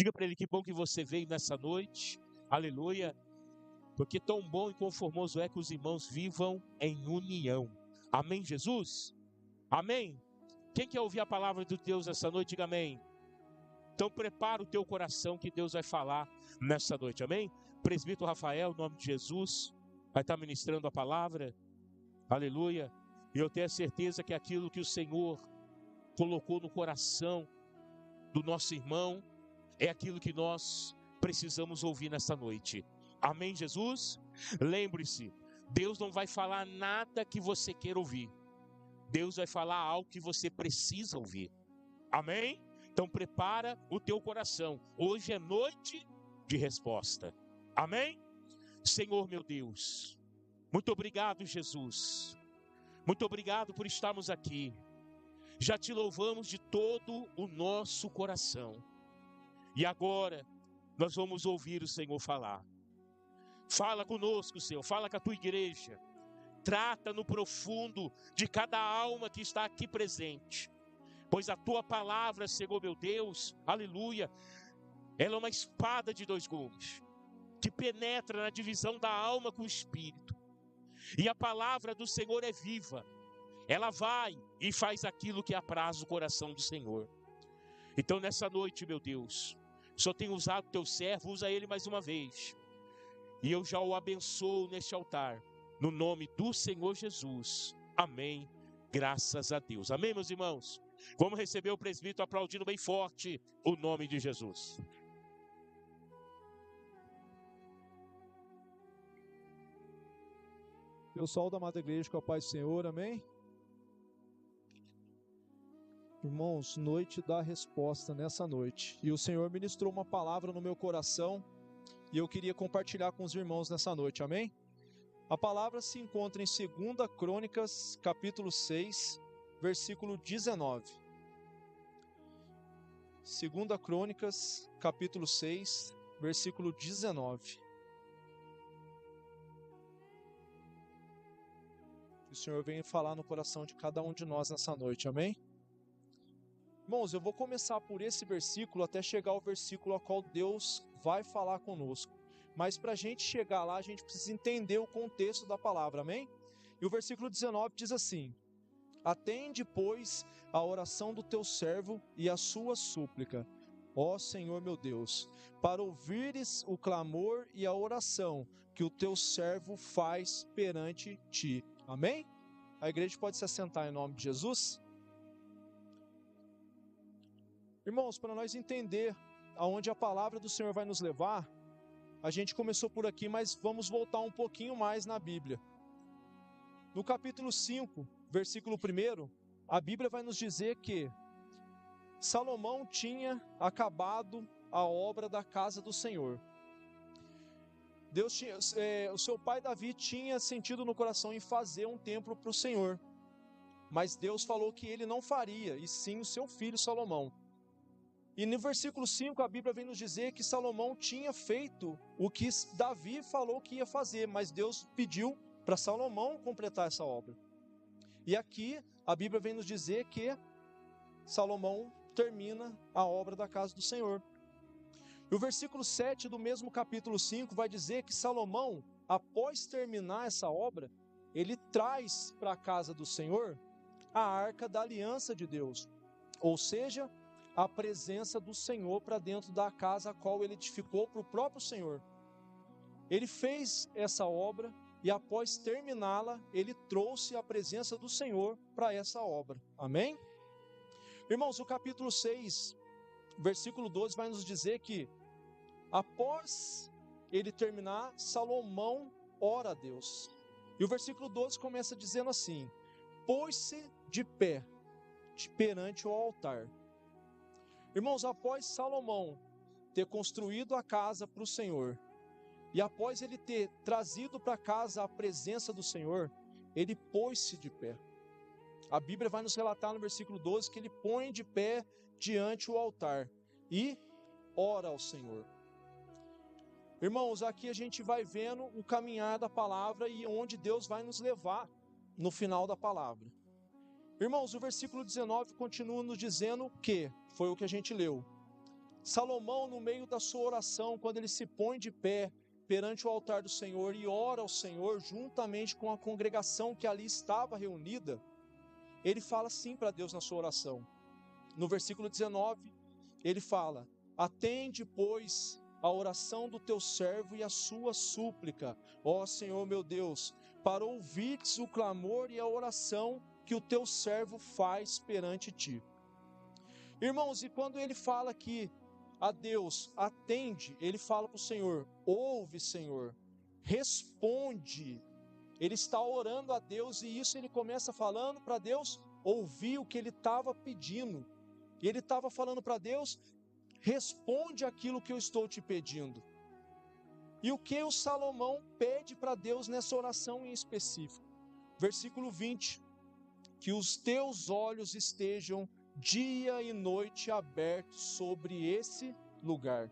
Diga para ele que bom que você veio nessa noite. Aleluia. Porque tão bom e conformoso é que os irmãos vivam em união. Amém, Jesus? Amém? Quem quer ouvir a palavra de Deus essa noite, diga amém. Então prepara o teu coração que Deus vai falar nessa noite, amém? Presbítero Rafael, em nome de Jesus, vai estar ministrando a palavra, aleluia. E eu tenho a certeza que aquilo que o Senhor colocou no coração do nosso irmão é aquilo que nós precisamos ouvir nessa noite. Amém, Jesus? Lembre-se, Deus não vai falar nada que você queira ouvir. Deus vai falar algo que você precisa ouvir. Amém? Então prepara o teu coração. Hoje é noite de resposta. Amém? Senhor meu Deus, muito obrigado, Jesus. Muito obrigado por estarmos aqui. Já te louvamos de todo o nosso coração. E agora nós vamos ouvir o Senhor falar. Fala conosco, Senhor. Fala com a tua igreja. Trata no profundo de cada alma que está aqui presente. Pois a tua palavra, Senhor meu Deus, aleluia, ela é uma espada de dois gumes, que penetra na divisão da alma com o espírito. E a palavra do Senhor é viva. Ela vai e faz aquilo que apraz o coração do Senhor. Então nessa noite, meu Deus, só tenho usado teu servo, usa ele mais uma vez. E eu já o abençoo neste altar, no nome do Senhor Jesus. Amém. Graças a Deus. Amém, meus irmãos? Vamos receber o presbítero aplaudindo bem forte o nome de Jesus. Pessoal da amada igreja, com a paz do Senhor, amém? Irmãos, noite da resposta nessa noite. E o Senhor ministrou uma palavra no meu coração e eu queria compartilhar com os irmãos nessa noite, amém? A palavra se encontra em 2 Crônicas, capítulo 6, versículo 19. 2 Crônicas, capítulo 6, versículo 19. Que o Senhor venha falar no coração de cada um de nós nessa noite, amém? Irmãos, eu vou começar por esse versículo até chegar ao versículo ao qual Deus vai falar conosco. Mas para a gente chegar lá, a gente precisa entender o contexto da palavra, amém? E o versículo 19 diz assim: Atende, pois, a oração do teu servo e a sua súplica, ó Senhor meu Deus, para ouvires o clamor e a oração que o teu servo faz perante ti. Amém? A igreja pode se assentar em nome de Jesus? Irmãos, para nós entender aonde a palavra do Senhor vai nos levar, a gente começou por aqui, mas vamos voltar um pouquinho mais na Bíblia. No capítulo 5, versículo 1, a Bíblia vai nos dizer que Salomão tinha acabado a obra da casa do Senhor. O seu pai Davi tinha sentido no coração em fazer um templo para o Senhor, mas Deus falou que ele não faria, e sim o seu filho Salomão. E no versículo 5 a Bíblia vem nos dizer que Salomão tinha feito o que Davi falou que ia fazer, mas Deus pediu para Salomão completar essa obra. E aqui a Bíblia vem nos dizer que Salomão termina a obra da casa do Senhor. E o versículo 7 do mesmo capítulo 5 vai dizer que Salomão, após terminar essa obra, ele traz para a casa do Senhor a arca da aliança de Deus, ou seja, a presença do Senhor para dentro da casa a qual ele edificou para o próprio Senhor. Ele fez essa obra e após terminá-la, ele trouxe a presença do Senhor para essa obra. Amém? Irmãos, o capítulo 6, versículo 12 vai nos dizer que após ele terminar, Salomão ora a Deus. E o versículo 12 começa dizendo assim: pôs-se de pé perante o altar. Irmãos, após Salomão ter construído a casa para o Senhor, e após ele ter trazido para casa a presença do Senhor, ele pôs-se de pé. A Bíblia vai nos relatar no versículo 12 que ele põe de pé diante o altar e ora ao Senhor. Irmãos, aqui a gente vai vendo o caminhar da palavra e onde Deus vai nos levar no final da palavra. Irmãos, o versículo 19 continua nos dizendo que, foi o que a gente leu: Salomão, no meio da sua oração, quando ele se põe de pé perante o altar do Senhor e ora ao Senhor, juntamente com a congregação que ali estava reunida, ele fala assim para Deus na sua oração. No versículo 19, ele fala: atende, pois, a oração do teu servo e a sua súplica, ó Senhor meu Deus, para ouvires o clamor e a oração que o teu servo faz perante ti. Irmãos, e quando ele fala que a Deus atende, ele fala para o Senhor: ouve, Senhor, responde. Ele está orando a Deus, e isso ele começa falando para Deus ouvir o que ele estava pedindo. E ele estava falando para Deus: responde aquilo que eu estou te pedindo. E o que o Salomão pede para Deus nessa oração em específico? Versículo 20: que os teus olhos estejam dia e noite abertos sobre esse lugar.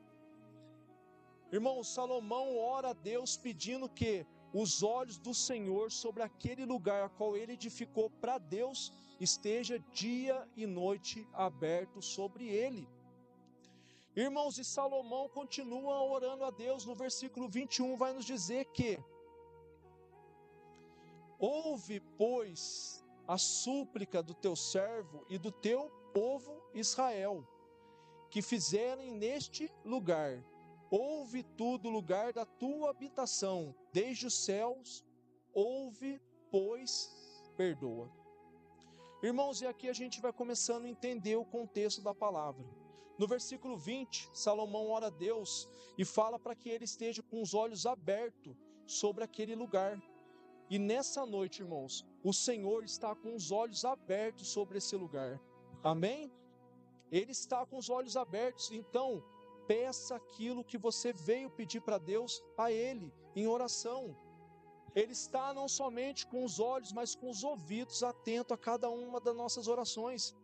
Irmão, Salomão ora a Deus pedindo que os olhos do Senhor sobre aquele lugar a qual ele edificou para Deus esteja dia e noite aberto sobre ele. Irmãos, e Salomão continua orando a Deus. No versículo 21 vai nos dizer que: ouve, pois, a súplica do teu servo e do teu povo Israel, que fizerem neste lugar. Ouve tu do lugar da tua habitação, desde os céus, ouve, pois, perdoa. Irmãos, e aqui a gente vai começando a entender o contexto da palavra. No versículo 20, Salomão ora a Deus e fala para que ele esteja com os olhos abertos sobre aquele lugar. E nessa noite, irmãos, o Senhor está com os olhos abertos sobre esse lugar. Amém? Ele está com os olhos abertos. Então, peça aquilo que você veio pedir para Deus a Ele, em oração. Ele está não somente com os olhos, mas com os ouvidos atentos a cada uma das nossas orações.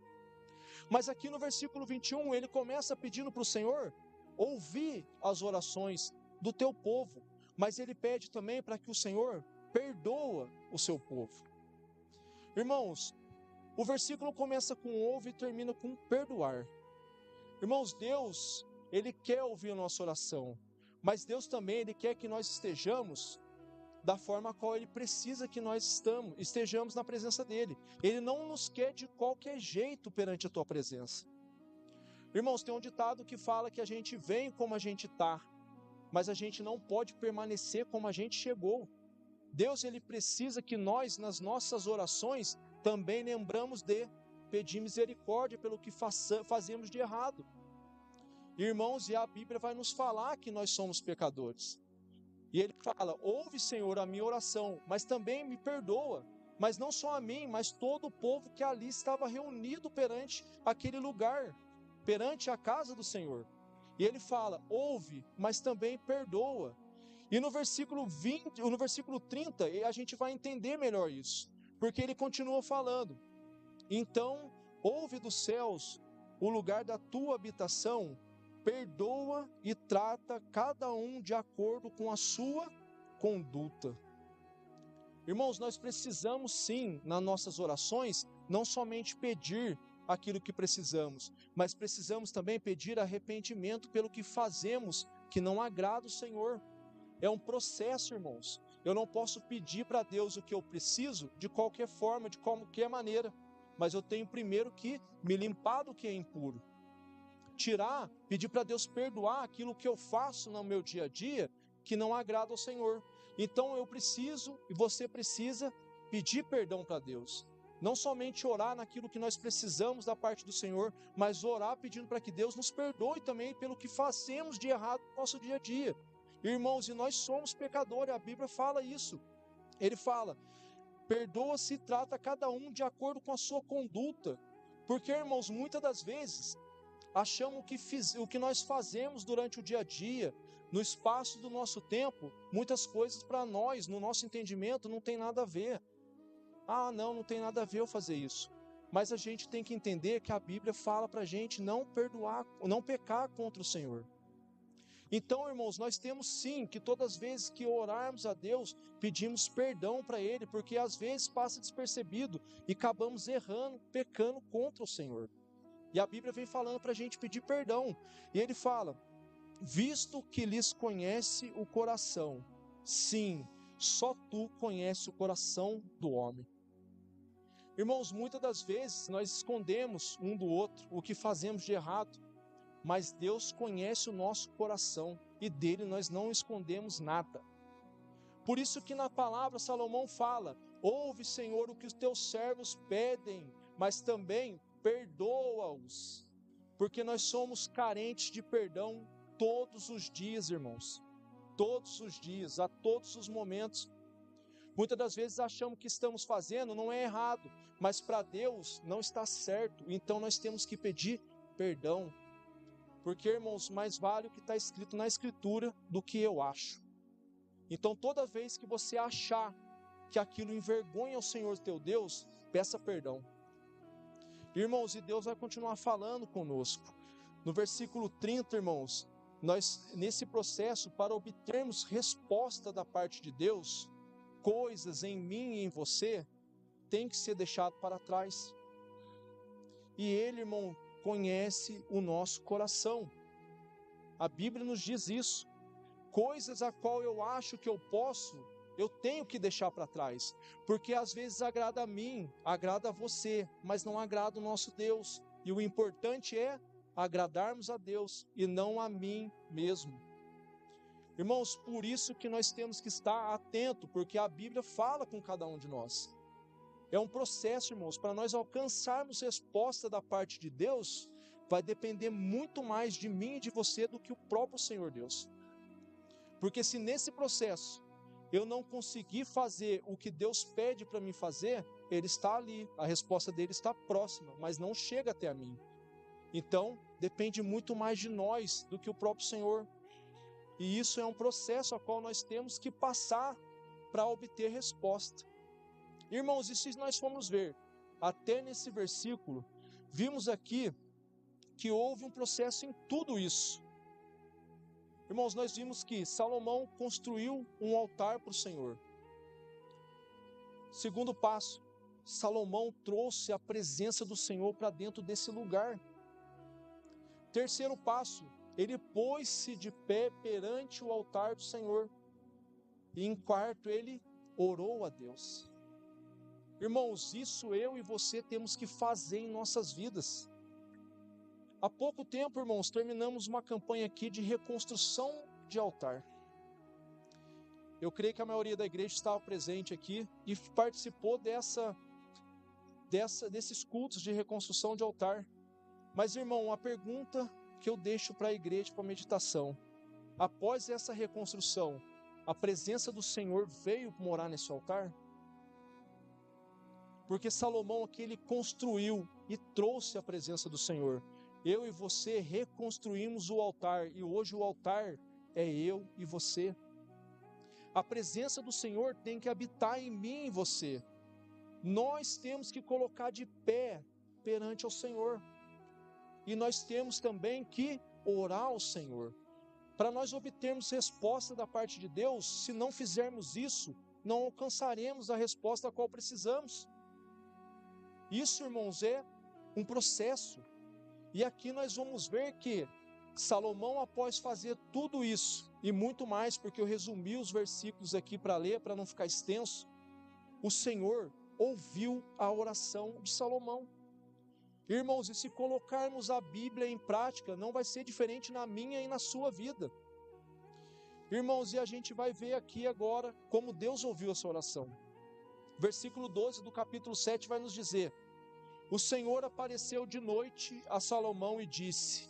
Mas aqui no versículo 21, ele começa pedindo para o Senhor ouvir as orações do teu povo. Mas ele pede também para que o Senhor perdoa o seu povo. Irmãos, o versículo começa com ouve e termina com perdoar. Irmãos, Deus, Ele quer ouvir a nossa oração, mas Deus também, Ele quer que nós estejamos da forma a qual Ele precisa que nós estejamos na presença dEle. Ele não nos quer de qualquer jeito perante a tua presença. Irmãos, tem um ditado que fala que a gente vem como a gente está, mas a gente não pode permanecer como a gente chegou. Deus, Ele precisa que nós, nas nossas orações, também lembramos de pedir misericórdia pelo que fazemos de errado. Irmãos, e a Bíblia vai nos falar que nós somos pecadores. E Ele fala: ouve, Senhor, a minha oração, mas também me perdoa. Mas não só a mim, mas todo o povo que ali estava reunido perante aquele lugar, perante a casa do Senhor. E Ele fala: ouve, mas também perdoa. E no versículo 20, no versículo 30, a gente vai entender melhor isso, porque ele continua falando: então, ouve dos céus o lugar da tua habitação, perdoa e trata cada um de acordo com a sua conduta. Irmãos, nós precisamos sim, nas nossas orações, não somente pedir aquilo que precisamos, mas precisamos também pedir arrependimento pelo que fazemos que não agrada o Senhor. É um processo, irmãos. Eu não posso pedir para Deus o que eu preciso de qualquer forma, de qualquer maneira. Mas eu tenho primeiro que me limpar do que é impuro. Pedir para Deus perdoar aquilo que eu faço no meu dia a dia que não agrada ao Senhor. Então eu preciso, e você precisa, pedir perdão para Deus. Não somente orar naquilo que nós precisamos da parte do Senhor, mas orar pedindo para que Deus nos perdoe também pelo que fazemos de errado no nosso dia a dia. Irmãos, e nós somos pecadores, a Bíblia fala isso. Ele fala: perdoa-se e trata cada um de acordo com a sua conduta. Porque, irmãos, muitas das vezes, achamos que o que nós fazemos durante o dia a dia, no espaço do nosso tempo, muitas coisas para nós, no nosso entendimento, não tem nada a ver. Ah, não tem nada a ver eu fazer isso. Mas a gente tem que entender que a Bíblia fala para a gente não pecar contra o Senhor. Então, irmãos, nós temos sim que todas as vezes que orarmos a Deus, pedimos perdão para Ele, porque às vezes passa despercebido e acabamos errando, pecando contra o Senhor. E a Bíblia vem falando para a gente pedir perdão. E ele fala, visto que lhes conhece o coração, sim, só tu conheces o coração do homem. Irmãos, muitas das vezes nós escondemos um do outro o que fazemos de errado, mas Deus conhece o nosso coração e dele nós não escondemos nada. Por isso que na palavra Salomão fala, ouve, Senhor, o que os teus servos pedem, mas também perdoa-os, porque nós somos carentes de perdão todos os dias, irmãos, todos os dias, a todos os momentos. Muitas das vezes achamos que estamos fazendo não é errado, mas para Deus não está certo, então nós temos que pedir perdão, porque, irmãos, mais vale o que está escrito na Escritura do que eu acho. Então toda vez que você achar que aquilo envergonha o Senhor teu Deus, peça perdão. Irmãos, e Deus vai continuar falando conosco. No versículo 30, irmãos, nós, nesse processo, para obtermos resposta da parte de Deus, coisas em mim e em você, tem que ser deixado para trás. E Ele, irmão, conhece o nosso coração. A Bíblia nos diz isso. Coisas a qual eu acho que eu tenho que deixar para trás, porque às vezes agrada a mim, agrada a você, mas não agrada o nosso Deus, e o importante é agradarmos a Deus e não a mim mesmo. Irmãos, por isso que nós temos que estar atento, porque a Bíblia fala com cada um de nós. É um processo, irmãos, para nós alcançarmos resposta da parte de Deus, vai depender muito mais de mim e de você do que o próprio Senhor Deus. Porque se nesse processo eu não conseguir fazer o que Deus pede para mim fazer, Ele está ali, a resposta dele está próxima, mas não chega até a mim. Então, depende muito mais de nós do que o próprio Senhor. E isso é um processo a qual nós temos que passar para obter resposta. Irmãos, e se nós formos ver, até nesse versículo, vimos aqui que houve um processo em tudo isso. Irmãos, nós vimos que Salomão construiu um altar para o Senhor. Segundo passo, Salomão trouxe a presença do Senhor para dentro desse lugar. Terceiro passo, ele pôs-se de pé perante o altar do Senhor. E em quarto, ele orou a Deus. Irmãos, isso eu e você temos que fazer em nossas vidas. Há pouco tempo, irmãos, terminamos uma campanha aqui de reconstrução de altar. Eu creio que a maioria da igreja estava presente aqui e participou desses cultos de reconstrução de altar. Mas, irmão, a pergunta que eu deixo para a igreja, para a meditação: após essa reconstrução, a presença do Senhor veio morar nesse altar? Porque Salomão aqui, ele construiu e trouxe a presença do Senhor. Eu e você reconstruímos o altar, e hoje o altar é eu e você. A presença do Senhor tem que habitar em mim e em você. Nós temos que colocar de pé perante ao Senhor. E nós temos também que orar ao Senhor. Para nós obtermos resposta da parte de Deus, se não fizermos isso, não alcançaremos a resposta a qual precisamos. Isso, irmãos, é um processo. E aqui nós vamos ver que Salomão, após fazer tudo isso, e muito mais, porque eu resumi os versículos aqui para ler, para não ficar extenso, o Senhor ouviu a oração de Salomão. Irmãos, e se colocarmos a Bíblia em prática, não vai ser diferente na minha e na sua vida. Irmãos, e a gente vai ver aqui agora como Deus ouviu essa oração. Versículo 12 do capítulo 7 vai nos dizer: o Senhor apareceu de noite a Salomão e disse: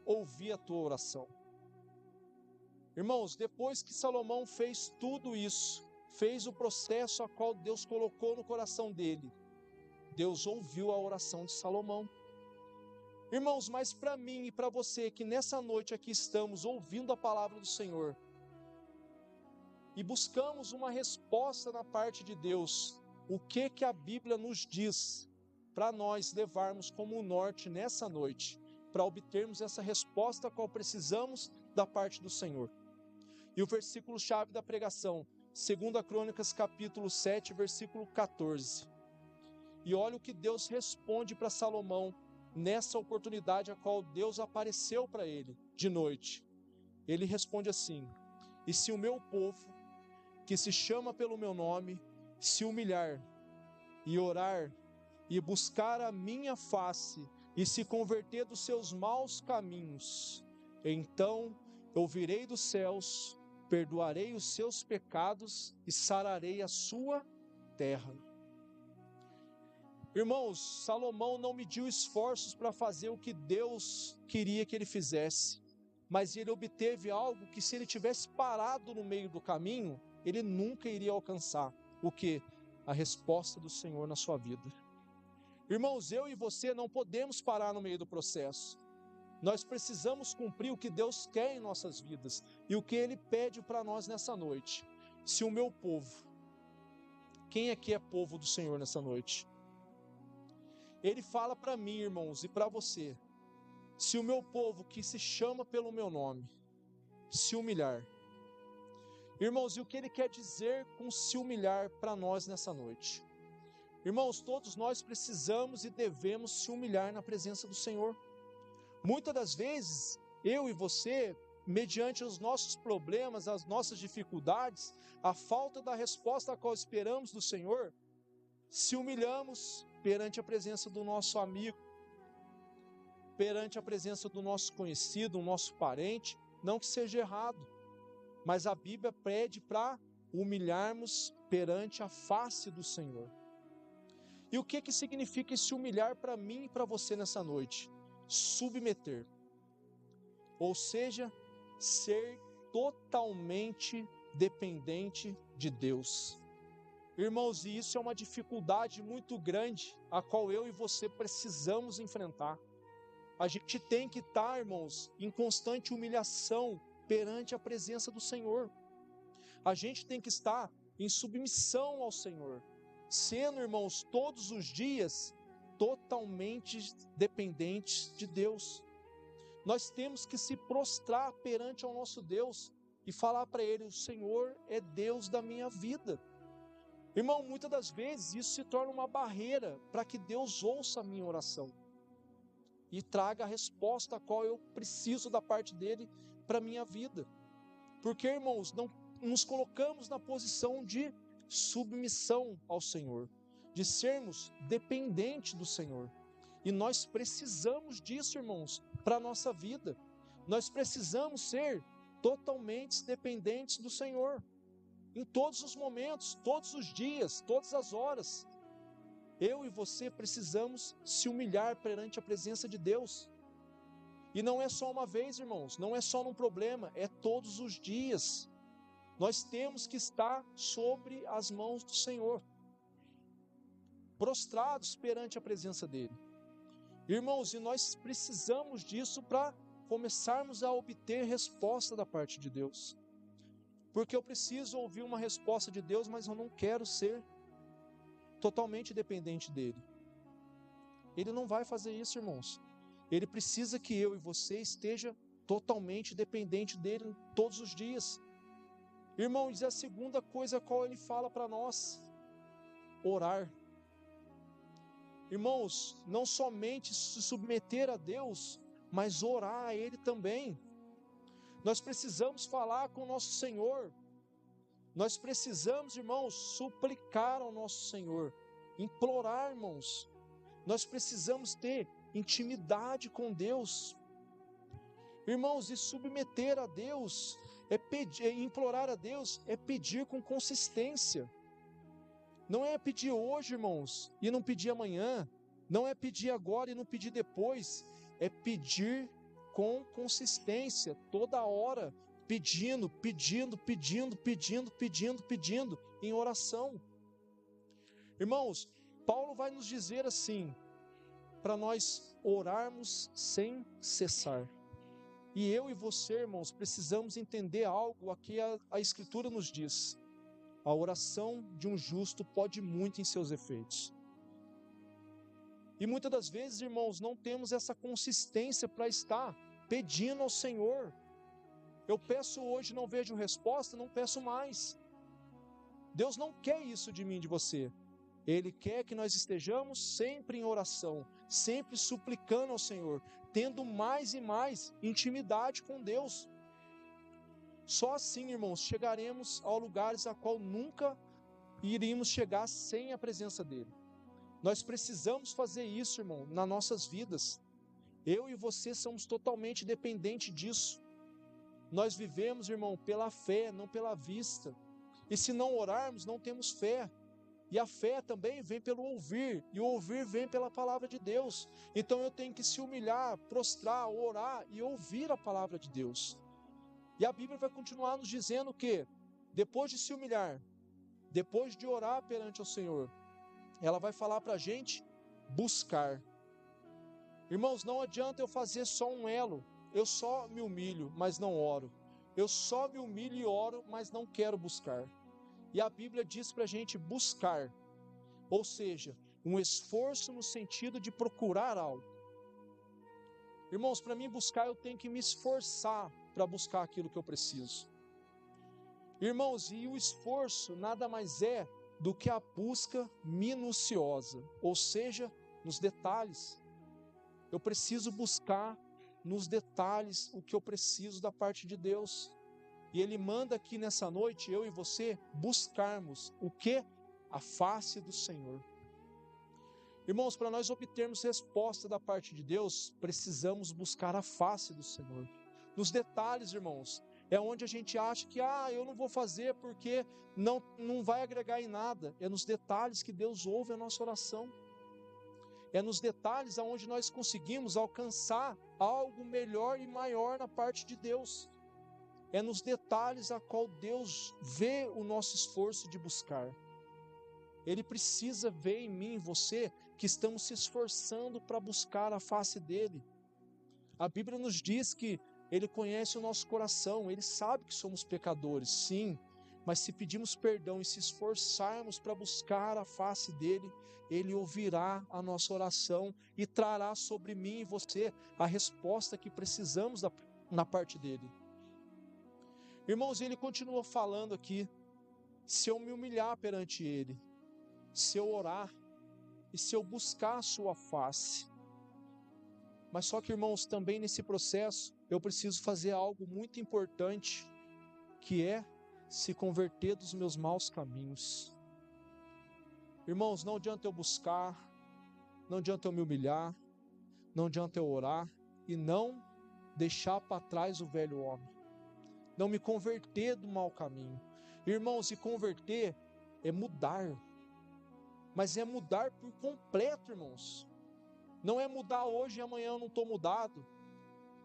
ouvi a tua oração. Irmãos, depois que Salomão fez tudo isso, fez o processo a qual Deus colocou no coração dele, Deus ouviu a oração de Salomão. Irmãos, mas para mim e para você que nessa noite aqui estamos ouvindo a palavra do Senhor e buscamos uma resposta da parte de Deus, o que a Bíblia nos diz para nós levarmos como norte nessa noite, para obtermos essa resposta a qual precisamos da parte do Senhor? E o versículo-chave da pregação, 2 Crônicas capítulo 7, versículo 14. E olha o que Deus responde para Salomão nessa oportunidade a qual Deus apareceu para ele de noite. Ele responde assim: e se o meu povo, que se chama pelo meu nome, se humilhar e orar e buscar a minha face e se converter dos seus maus caminhos, então eu virei dos céus, perdoarei os seus pecados e sararei a sua terra. Irmãos, Salomão não mediu esforços para fazer o que Deus queria que ele fizesse, mas ele obteve algo que, se ele tivesse parado no meio do caminho, ele nunca iria alcançar. O quê? A resposta do Senhor na sua vida. Irmãos, eu e você não podemos parar no meio do processo. Nós precisamos cumprir o que Deus quer em nossas vidas e o que Ele pede para nós nessa noite. Se o meu povo, quem aqui é povo do Senhor nessa noite? Ele fala para mim, irmãos, e para você: se o meu povo, que se chama pelo meu nome, se humilhar. Irmãos, e o que Ele quer dizer com se humilhar para nós nessa noite? Irmãos, todos nós precisamos e devemos se humilhar na presença do Senhor. Muitas das vezes, eu e você, mediante os nossos problemas, as nossas dificuldades, a falta da resposta a qual esperamos do Senhor, se humilhamos perante a presença do nosso amigo, perante a presença do nosso conhecido, do nosso parente. Não que seja errado, mas a Bíblia pede para humilharmos perante a face do Senhor. E o que significa se humilhar para mim e para você nessa noite? Submeter, ou seja, ser totalmente dependente de Deus. Irmãos, e isso é uma dificuldade muito grande, a qual eu e você precisamos enfrentar. A gente tem que estar, irmãos, em constante humilhação perante a presença do Senhor. A gente tem que estar em submissão ao Senhor, sendo, irmãos, todos os dias totalmente dependentes de Deus. Nós temos que se prostrar perante ao nosso Deus e falar para Ele: o Senhor é Deus da minha vida. Irmão, muitas das vezes isso se torna uma barreira para que Deus ouça a minha oração e traga a resposta a qual eu preciso da parte dEle para a minha vida. Porque, irmãos, não nos colocamos na posição de submissão ao Senhor, de sermos dependentes do Senhor. E nós precisamos disso, irmãos, para a nossa vida. Nós precisamos ser totalmente dependentes do Senhor, em todos os momentos, todos os dias, todas as horas. Eu e você precisamos se humilhar perante a presença de Deus. E não é só uma vez, irmãos, não é só num problema, é todos os dias. Nós temos que estar sobre as mãos do Senhor, prostrados perante a presença dEle. Irmãos, e nós precisamos disso para começarmos a obter resposta da parte de Deus. Porque eu preciso ouvir uma resposta de Deus, mas eu não quero ser totalmente dependente dEle. Ele não vai fazer isso, irmãos. Ele precisa que eu e você esteja totalmente dependente dEle todos os dias. Irmãos, e a segunda coisa a qual Ele fala para nós: orar. Irmãos, não somente se submeter a Deus, mas orar a Ele também. Nós precisamos falar com o nosso Senhor. Nós precisamos, irmãos, suplicar ao nosso Senhor, implorar, irmãos. Nós precisamos ter intimidade com Deus. Irmãos, e submeter a Deus é pedir, implorar a Deus é pedir com consistência. Não é pedir hoje, irmãos, e não pedir amanhã. Não é pedir agora e não pedir depois. É pedir com consistência, toda hora, pedindo, em oração. Irmãos, Paulo vai nos dizer assim, para nós orarmos sem cessar. E eu e você, irmãos, precisamos entender algo aqui a Escritura nos diz. A oração de um justo pode muito em seus efeitos. E muitas das vezes, irmãos, não temos essa consistência para estar pedindo ao Senhor. Eu peço hoje, não vejo resposta, não peço mais. Deus não quer isso de mim e de você. Ele quer que nós estejamos sempre em oração, sempre suplicando ao Senhor, tendo mais e mais intimidade com Deus. Só assim, irmãos, chegaremos a lugares a qual nunca iríamos chegar sem a presença dele. Nós precisamos fazer isso, irmão, nas nossas vidas. Eu e você somos totalmente dependentes disso. Nós vivemos, irmão, pela fé, não pela vista. E se não orarmos, não temos fé. E a fé também vem pelo ouvir, e o ouvir vem pela palavra de Deus. Então eu tenho que se humilhar, prostrar, orar e ouvir a palavra de Deus. E a Bíblia vai continuar nos dizendo que, depois de se humilhar, depois de orar perante o Senhor, ela vai falar para a gente buscar. Irmãos, não adianta eu fazer só um elo. Eu só me humilho, mas não oro. Eu só me humilho e oro, mas não quero buscar. E a Bíblia diz para a gente buscar, ou seja, um esforço no sentido de procurar algo. Irmãos, para mim buscar, eu tenho que me esforçar para buscar aquilo que eu preciso. Irmãos, e o esforço nada mais é do que a busca minuciosa, ou seja, nos detalhes. Eu preciso buscar nos detalhes o que eu preciso da parte de Deus. E Ele manda aqui nessa noite, eu e você, buscarmos o que? A face do Senhor. Irmãos, para nós obtermos resposta da parte de Deus, precisamos buscar a face do Senhor. Nos detalhes, irmãos, é onde a gente acha que, eu não vou fazer porque não vai agregar em nada. É nos detalhes que Deus ouve a nossa oração. É nos detalhes aonde nós conseguimos alcançar algo melhor e maior na parte de Deus. É nos detalhes a qual Deus vê o nosso esforço de buscar. Ele precisa ver em mim e você que estamos se esforçando para buscar a face dele. A Bíblia nos diz que Ele conhece o nosso coração, Ele sabe que somos pecadores, sim, mas se pedimos perdão e se esforçarmos para buscar a face dele, Ele ouvirá a nossa oração e trará sobre mim e você a resposta que precisamos na parte dele. Irmãos, ele continua falando aqui, se eu me humilhar perante ele, se eu orar e se eu buscar a sua face. Mas só que, irmãos, também nesse processo, eu preciso fazer algo muito importante, que é se converter dos meus maus caminhos. Irmãos, não adianta eu buscar, não adianta eu me humilhar, não adianta eu orar e não deixar para trás o velho homem. Não me converter do mau caminho. Irmãos, se converter é mudar. Mas é mudar por completo, irmãos. Não é mudar hoje e amanhã eu não estou mudado.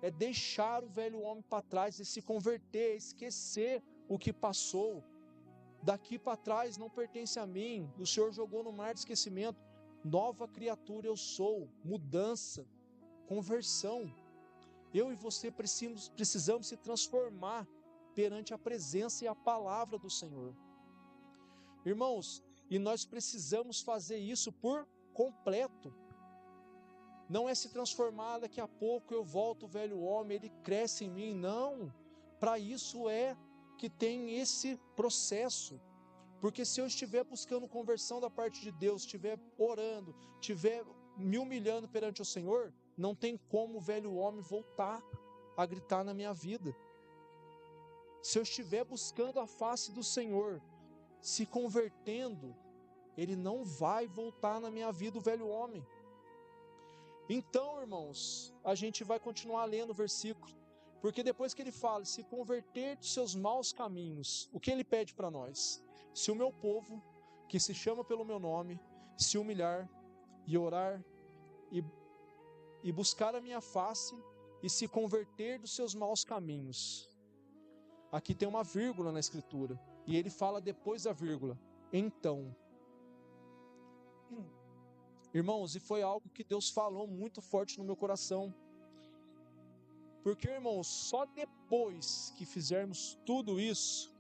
É deixar o velho homem para trás e se converter, esquecer o que passou. Daqui para trás não pertence a mim. O Senhor jogou no mar de esquecimento. Nova criatura eu sou. Mudança, conversão. Eu e você precisamos se transformar perante a presença e a palavra do Senhor. Irmãos, e nós precisamos fazer isso por completo. Não é se transformar, daqui a pouco eu volto o velho homem, ele cresce em mim. Não, para isso é que tem esse processo. Porque se eu estiver buscando conversão da parte de Deus, estiver orando, estiver me humilhando perante o Senhor, não tem como o velho homem voltar a gritar na minha vida. Se eu estiver buscando a face do Senhor, se convertendo, ele não vai voltar na minha vida o velho homem. Então, irmãos, a gente vai continuar lendo o versículo, porque depois que ele fala, se converter dos seus maus caminhos, o que ele pede para nós? Se o meu povo, que se chama pelo meu nome, se humilhar e orar e buscar a minha face e se converter dos seus maus caminhos. Aqui tem uma vírgula na escritura, e ele fala depois da vírgula, então. Irmãos, e foi algo que Deus falou muito forte no meu coração. Porque, irmãos, só depois que fizermos tudo isso,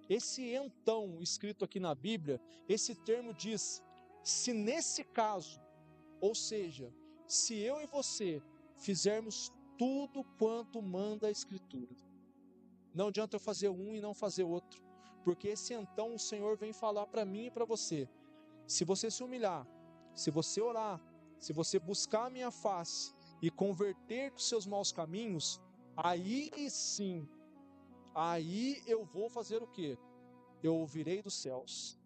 esse então escrito aqui na Bíblia, esse termo diz, se nesse caso, ou seja, se eu e você fizermos tudo quanto manda a Escritura, não adianta eu fazer um e não fazer outro, porque esse então o Senhor vem falar para mim e para você, Se você se humilhar, se você orar, se você buscar a minha face e converter dos seus maus caminhos, aí sim, aí eu vou fazer o quê? Eu ouvirei dos céus.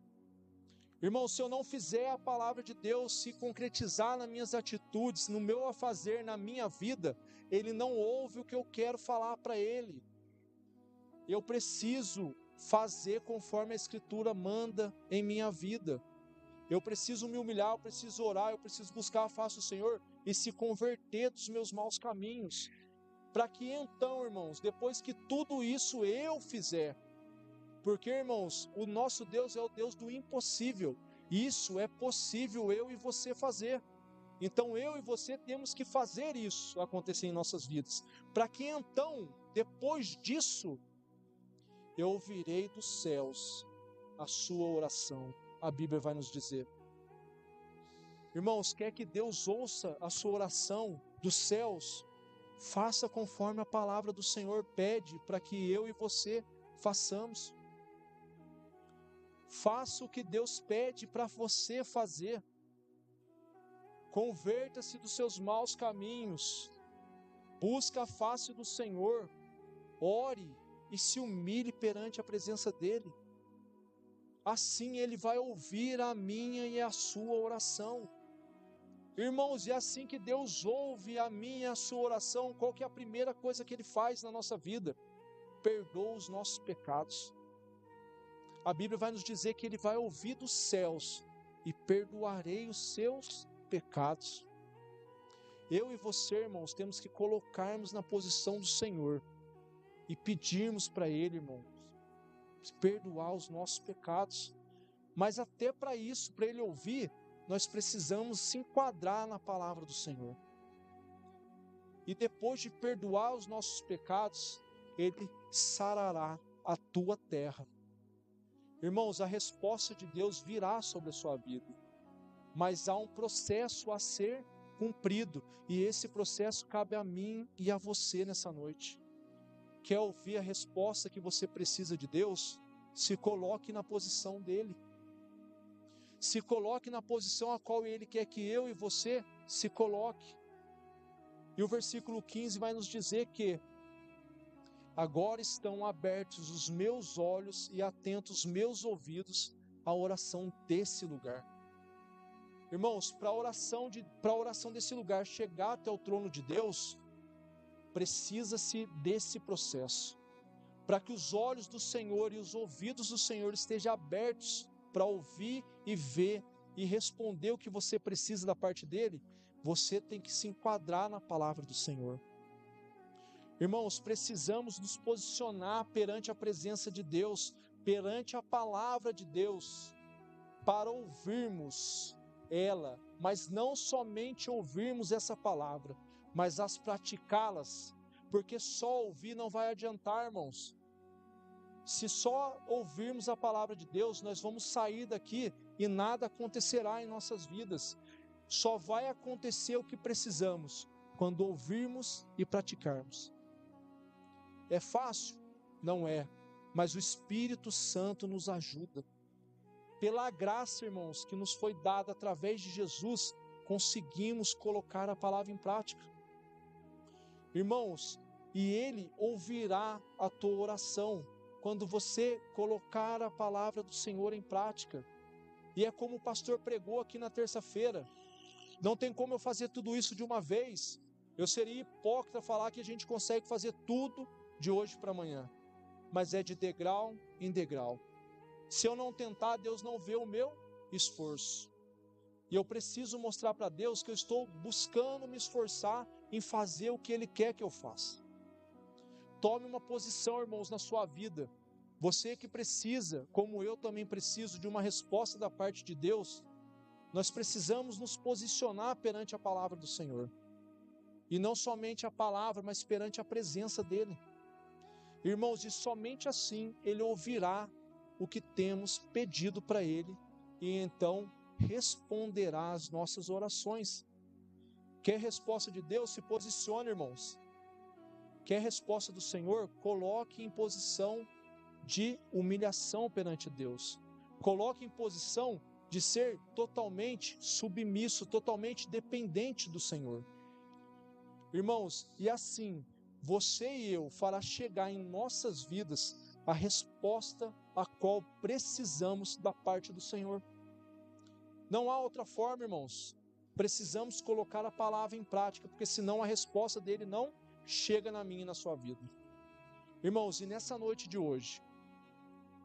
Irmão, se eu não fizer a palavra de Deus se concretizar nas minhas atitudes, no meu afazer, na minha vida, Ele não ouve o que eu quero falar para Ele. Eu preciso fazer conforme a Escritura manda em minha vida. Eu preciso me humilhar, eu preciso orar, eu preciso buscar a face do Senhor e se converter dos meus maus caminhos. Para que então, irmãos, depois que tudo isso eu fizer, porque, irmãos, o nosso Deus é o Deus do impossível. Isso é possível eu e você fazer. Então eu e você temos que fazer isso acontecer em nossas vidas. Para que então, depois disso, eu ouvirei dos céus a sua oração. A Bíblia vai nos dizer. Irmãos, quer que Deus ouça a sua oração dos céus? Faça conforme a palavra do Senhor pede para que eu e você façamos. Faça o que Deus pede para você fazer. Converta-se dos seus maus caminhos. Busca a face do Senhor. Ore e se humilhe perante a presença dEle. Assim Ele vai ouvir a minha e a sua oração. Irmãos, e assim que Deus ouve a minha e a sua oração, qual que é a primeira coisa que Ele faz na nossa vida? Perdoa os nossos pecados. A Bíblia vai nos dizer que Ele vai ouvir dos céus e perdoarei os seus pecados. Eu e você, irmãos, temos que colocarmos na posição do Senhor e pedirmos para Ele, irmãos, perdoar os nossos pecados. Mas até para isso, para Ele ouvir, nós precisamos se enquadrar na palavra do Senhor. E depois de perdoar os nossos pecados, Ele sarará a tua terra. Irmãos, a resposta de Deus virá sobre a sua vida, mas há um processo a ser cumprido, e esse processo cabe a mim e a você nessa noite. Quer ouvir a resposta que você precisa de Deus? Se coloque na posição dEle. Se coloque na posição a qual Ele quer que eu e você se coloque. E o versículo 15 vai nos dizer que agora estão abertos os meus olhos e atentos os meus ouvidos à oração desse lugar. Irmãos, para a oração desse lugar chegar até o trono de Deus, precisa-se desse processo. Para que os olhos do Senhor e os ouvidos do Senhor estejam abertos para ouvir e ver e responder o que você precisa da parte dEle, você tem que se enquadrar na palavra do Senhor. Irmãos, precisamos nos posicionar perante a presença de Deus, perante a palavra de Deus, para ouvirmos ela, mas não somente ouvirmos essa palavra, mas as praticá-las, porque só ouvir não vai adiantar, irmãos. Se só ouvirmos a palavra de Deus, nós vamos sair daqui e nada acontecerá em nossas vidas. Só vai acontecer o que precisamos quando ouvirmos e praticarmos. É fácil? Não é, mas o Espírito Santo nos ajuda. Pela graça, irmãos, que nos foi dada através de Jesus, conseguimos colocar a palavra em prática. Irmãos, e Ele ouvirá a tua oração quando você colocar a palavra do Senhor em prática. E é como o pastor pregou aqui na terça-feira. Não tem como eu fazer tudo isso de uma vez. Eu seria hipócrita falar que a gente consegue fazer tudo de hoje para amanhã. Mas é de degrau em degrau. Se eu não tentar, Deus não vê o meu esforço. E eu preciso mostrar para Deus que eu estou buscando me esforçar em fazer o que Ele quer que eu faça. Tome uma posição, irmãos, na sua vida. Você que precisa, como eu também preciso, de uma resposta da parte de Deus, nós precisamos nos posicionar perante a palavra do Senhor. E não somente a palavra, mas perante a presença dEle. Irmãos, e somente assim Ele ouvirá o que temos pedido para Ele e então responderá às nossas orações. Quer resposta de Deus? Se posicione, irmãos. Quer resposta do Senhor? Coloque em posição de humilhação perante Deus. Coloque em posição de ser totalmente submisso, totalmente dependente do Senhor. Irmãos, e assim, você e eu fará chegar em nossas vidas a resposta a qual precisamos da parte do Senhor. Não há outra forma, irmãos. Precisamos colocar a palavra em prática, porque senão a resposta dele não chega na minha e na sua vida. Irmãos, e nessa noite de hoje,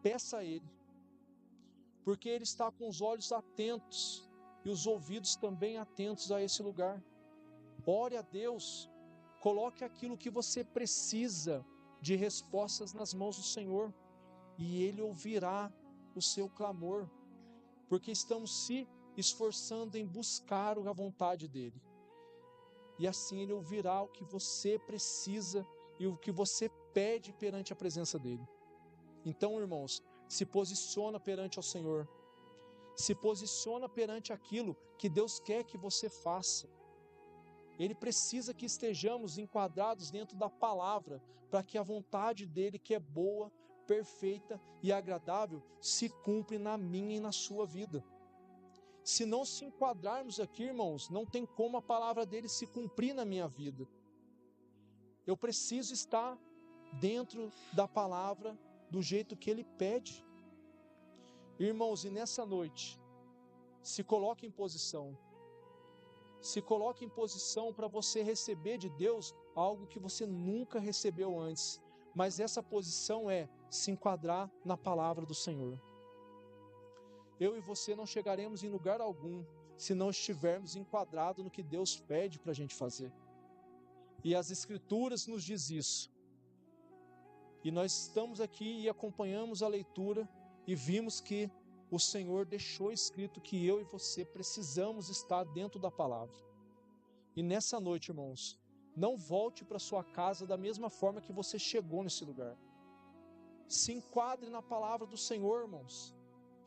peça a Ele, porque Ele está com os olhos atentos e os ouvidos também atentos a esse lugar. Ore a Deus, coloque aquilo que você precisa de respostas nas mãos do Senhor, e Ele ouvirá o seu clamor, porque estamos se esforçando em buscar a vontade dEle. E assim Ele ouvirá o que você precisa e o que você pede perante a presença dEle. Então, irmãos, se posiciona perante ao Senhor. Se posiciona perante aquilo que Deus quer que você faça. Ele precisa que estejamos enquadrados dentro da palavra, para que a vontade dEle, que é boa, perfeita e agradável, se cumpra na minha e na sua vida. Se não se enquadrarmos aqui, irmãos, não tem como a palavra dEle se cumprir na minha vida. Eu preciso estar dentro da palavra do jeito que Ele pede. Irmãos, e nessa noite, se coloque em posição. Se coloque em posição para você receber de Deus algo que você nunca recebeu antes. Mas essa posição é se enquadrar na palavra do Senhor. Eu e você não chegaremos em lugar algum se não estivermos enquadrados no que Deus pede para a gente fazer. E as Escrituras nos diz isso. E nós estamos aqui e acompanhamos a leitura e vimos que o Senhor deixou escrito que eu e você precisamos estar dentro da palavra. E nessa noite, irmãos, não volte para sua casa da mesma forma que você chegou nesse lugar. Se enquadre na palavra do Senhor, irmãos.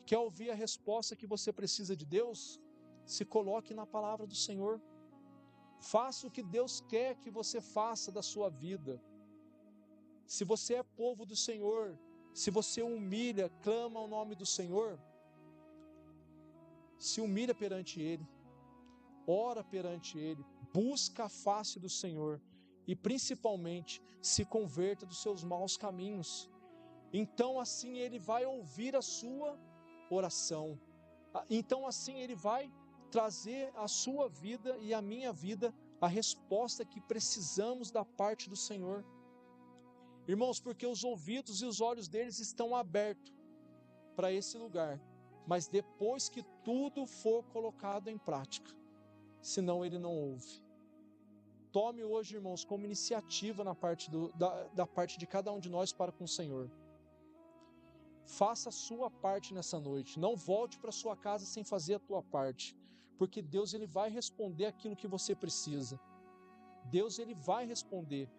Quer ouvir a resposta que você precisa de Deus? Se coloque na palavra do Senhor. Faça o que Deus quer que você faça da sua vida. Se você é povo do Senhor, se você humilha, clama ao nome do Senhor, se humilha perante Ele, ora perante Ele, busca a face do Senhor e principalmente se converta dos seus maus caminhos. Então assim Ele vai ouvir a sua oração. Então assim Ele vai trazer à sua vida e à minha vida a resposta que precisamos da parte do Senhor. Irmãos, porque os ouvidos e os olhos deles estão abertos para esse lugar, mas depois que tudo for colocado em prática, senão Ele não ouve. Tome hoje, irmãos, como iniciativa na parte da parte de cada um de nós para com o Senhor. Faça a sua parte nessa noite. Não volte para sua casa sem fazer a tua parte, porque Deus Ele vai responder aquilo que você precisa. Deus Ele vai responder.